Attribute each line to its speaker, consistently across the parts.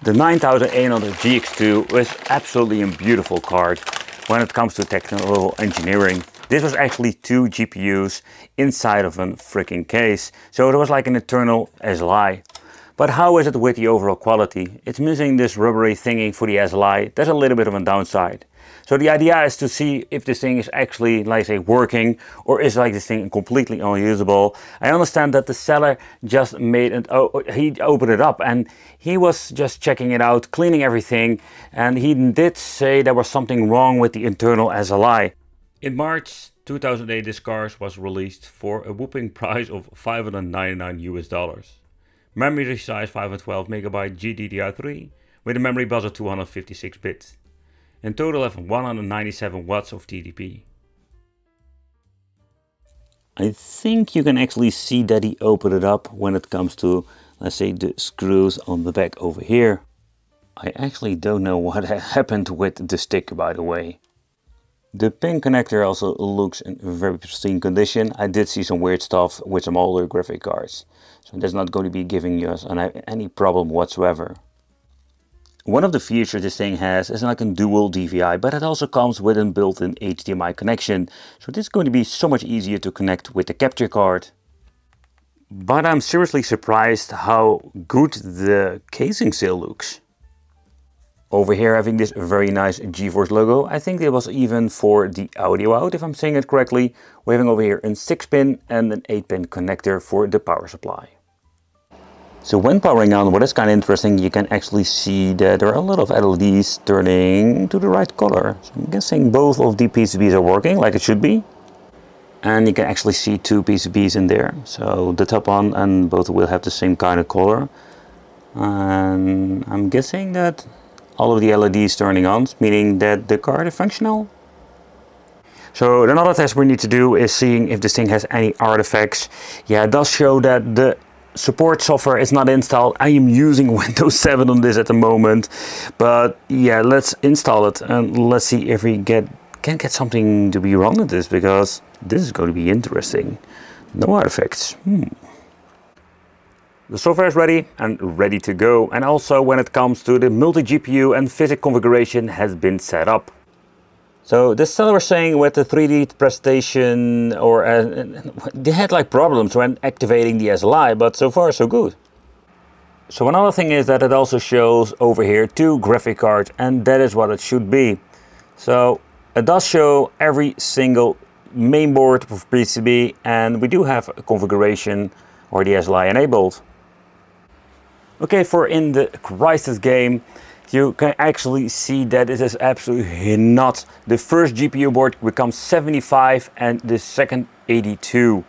Speaker 1: The 9800 GX2 is absolutely a beautiful card when it comes to technical engineering. This was actually 2 GPUs inside of a freaking case, so it was like an internal SLI. But how is it with the overall quality? It's missing this rubbery thingy for the SLI. There's a little bit of a downside. So the idea is to see if this thing is actually, like say, working, or is like this thing completely unusable. I understand that the seller just made it, he opened it up and he was just checking it out, cleaning everything, and he did say there was something wrong with the internal SLI. In March 2008, this card was released for a whopping price of $599 US. Memory size 512 MB GDDR3 with a memory bus of 256 bits. In total have 197 watts of TDP. I think you can actually see that he opened it up when it comes to, let's say, the screws on the back over here. I actually don't know what happened with the stick, by the way. The pin connector also looks in very pristine condition. I did see some weird stuff with some older graphic cards, so that's not going to be giving us any problem whatsoever. One of the features this thing has is like a dual DVI, but it also comes with a built-in HDMI connection, so this is going to be so much easier to connect with the capture card. But I'm seriously surprised how good the casing still looks. Over here having this very nice GeForce logo. I think it was even for the audio out, if I'm saying it correctly. We're having over here a 6-pin and an 8-pin connector for the power supply. So when powering on, what is kind of interesting, you can actually see that there are a lot of LEDs turning to the right color. So I'm guessing both of the PCBs are working like it should be. And you can actually see 2 PCBs in there. So the top one and both will have the same kind of color. And I'm guessing that all of the LEDs turning on, meaning that the card is functional. So another test we need to do is seeing if this thing has any artifacts. Yeah, it does show that the support software is not installed. I am using Windows 7 on this at the moment, but yeah, let's install it and let's see if we can get something to be wrong with this, because this is going to be interesting. No artifacts. The software is ready and ready to go, and also when it comes to the multi-GPU and physics configuration has been set up. So this seller was saying with the 3D presentation, or they had like problems when activating the SLI, but so far so good. So another thing is that it also shows over here 2 graphic cards, and that is what it should be. So it does show every single mainboard of PCB, and we do have a configuration or the SLI enabled. Okay, for in the Crisis game, you can actually see that it is absolutely not. The first GPU board becomes 75 and the second 82.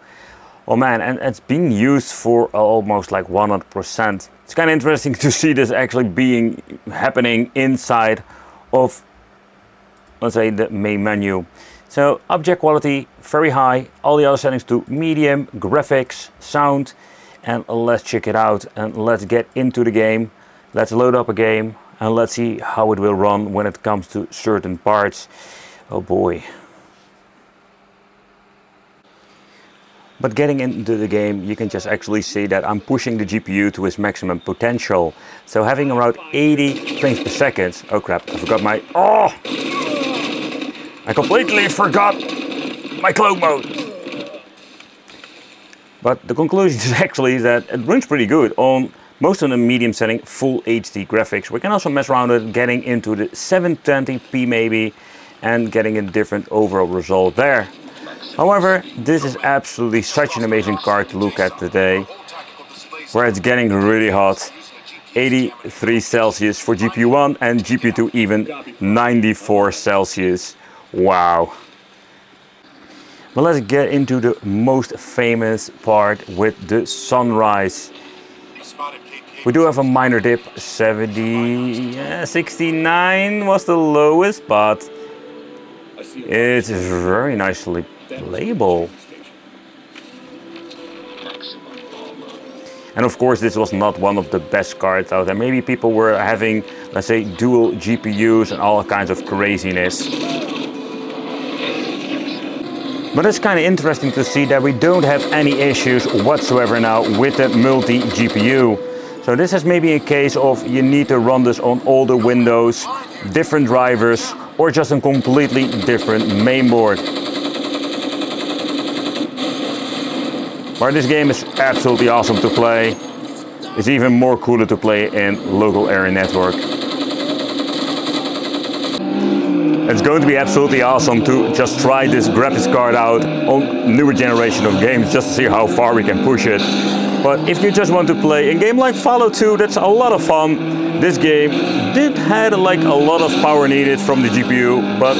Speaker 1: Oh man, and it's being used for almost like 100%. It's kind of interesting to see this actually happening inside of, let's say, the main menu. So object quality very high, all the other settings to medium, graphics, sound, and let's check it out and let's get into the game. Let's load up a game and let's see how it will run when it comes to certain parts. Oh boy. But getting into the game, you can just actually see that I'm pushing the GPU to its maximum potential. So having around 80 frames per second. Oh crap, I forgot my... Oh! I completely forgot my clone mode. But the conclusion is actually that it runs pretty good on most of the medium setting, full HD graphics. We can also mess around with getting into the 720p maybe and getting a different overall result there. However, this is absolutely such an amazing card to look at today, where it's getting really hot. 83 Celsius for GPU 1 and GPU 2 even 94 Celsius. Wow. But let's get into the most famous part with the sunrise. We do have a minor dip, 69 was the lowest, but it's very nicely labeled. And of course this was not one of the best cards out there. Maybe people were having, let's say, dual GPUs and all kinds of craziness. But it's kind of interesting to see that we don't have any issues whatsoever now with the multi-GPU. So this is maybe a case of you need to run this on older Windows, different drivers, or just a completely different mainboard. But this game is absolutely awesome to play. It's even more cooler to play in local area network. It's going to be absolutely awesome to just try this graphics card out on newer generation of games just to see how far we can push it. But if you just want to play a game like Fallout 2, that's a lot of fun. This game did have like a lot of power needed from the GPU, but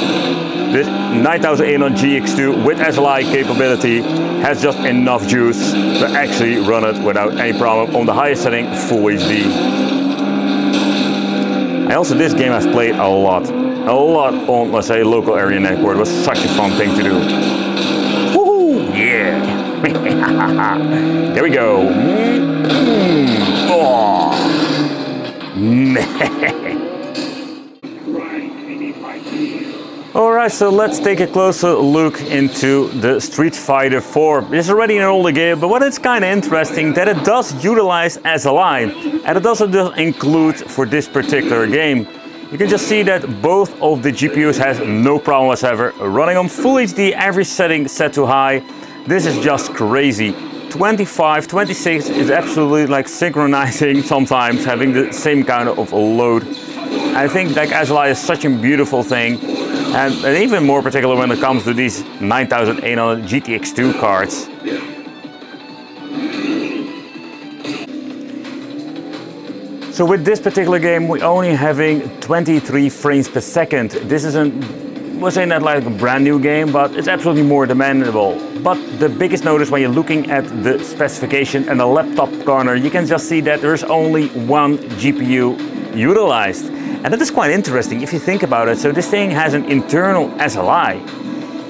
Speaker 1: this 9800 GX2 with SLI capability has just enough juice to actually run it without any problem on the highest setting, Full HD. And also this game I've played a lot on, let's say, local area network. It was such a fun thing to do. Woohoo! Yeah! There we go. Oh. Alright, so let's take a closer look into the Street Fighter 4. It's already an older game, but what is kind of interesting that it does utilize SLI, and it also does include for this particular game. You can just see that both of the GPUs has no problem whatsoever running on Full HD, every setting set to high. This is just crazy. 25, 26 is absolutely like synchronizing sometimes, having the same kind of load. I think like SLI is such a beautiful thing, and even more particular when it comes to these 9800 GTX2 cards. So with this particular game, we're only having 23 frames per second. This isn't, we're saying that like a brand new game, but it's absolutely more demandable. But the biggest notice when you're looking at the specification and the laptop corner, you can just see that there's only one GPU utilized. And that is quite interesting if you think about it. So this thing has an internal SLI,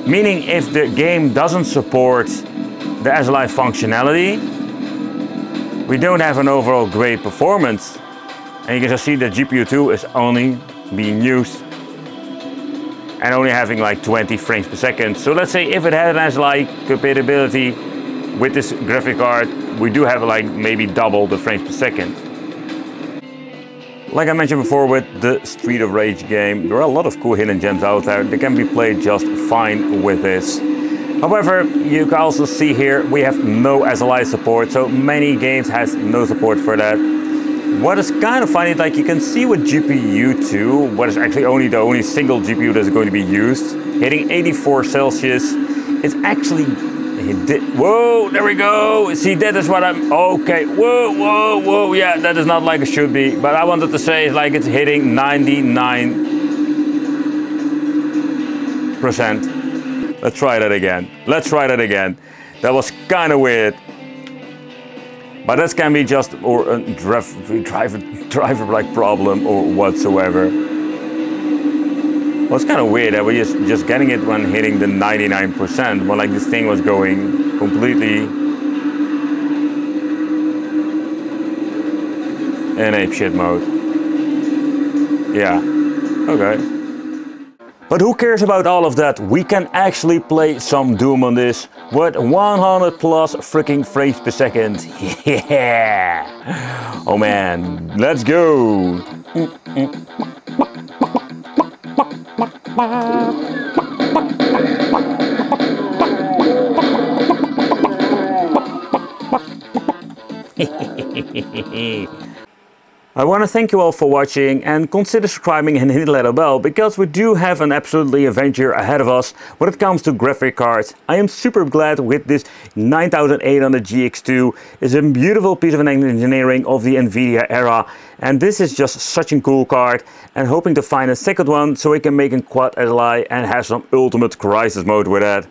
Speaker 1: meaning if the game doesn't support the SLI functionality, we don't have an overall great performance. And you can just see that GPU 2 is only being used and only having like 20 frames per second. So let's say if it had an SLI compatibility with this graphic card, we do have like maybe double the frames per second. Like I mentioned before with the Street of Rage game, there are a lot of cool hidden gems out there. They can be played just fine with this. However, you can also see here we have no SLI support, so many games has no support for that. What is kind of funny, like you can see with GPU 2, what is actually the only single GPU that's going to be used, hitting 84 Celsius, it's actually, whoa, there we go, see that is what I'm, okay, whoa, yeah, that is not like it should be, but I wanted to say like it's hitting 99%. Let's try that again, that was kind of weird. But that can be just or a driver-like problem or whatsoever. Well, it's kind of weird that we're just getting it when hitting the 99%, but like this thing was going completely in apeshit mode. Yeah, okay. But who cares about all of that? We can actually play some Doom on this with 100 plus freaking frames per second. Yeah! Oh man, let's go! I want to thank you all for watching and consider subscribing and hit the little bell because we do have an absolutely adventure ahead of us when it comes to graphic cards. I am super glad with this 9800 GX2. It's a beautiful piece of engineering of the Nvidia era, and this is just such a cool card, and hoping to find a second one so we can make a quad SLI and have some ultimate crisis mode with that.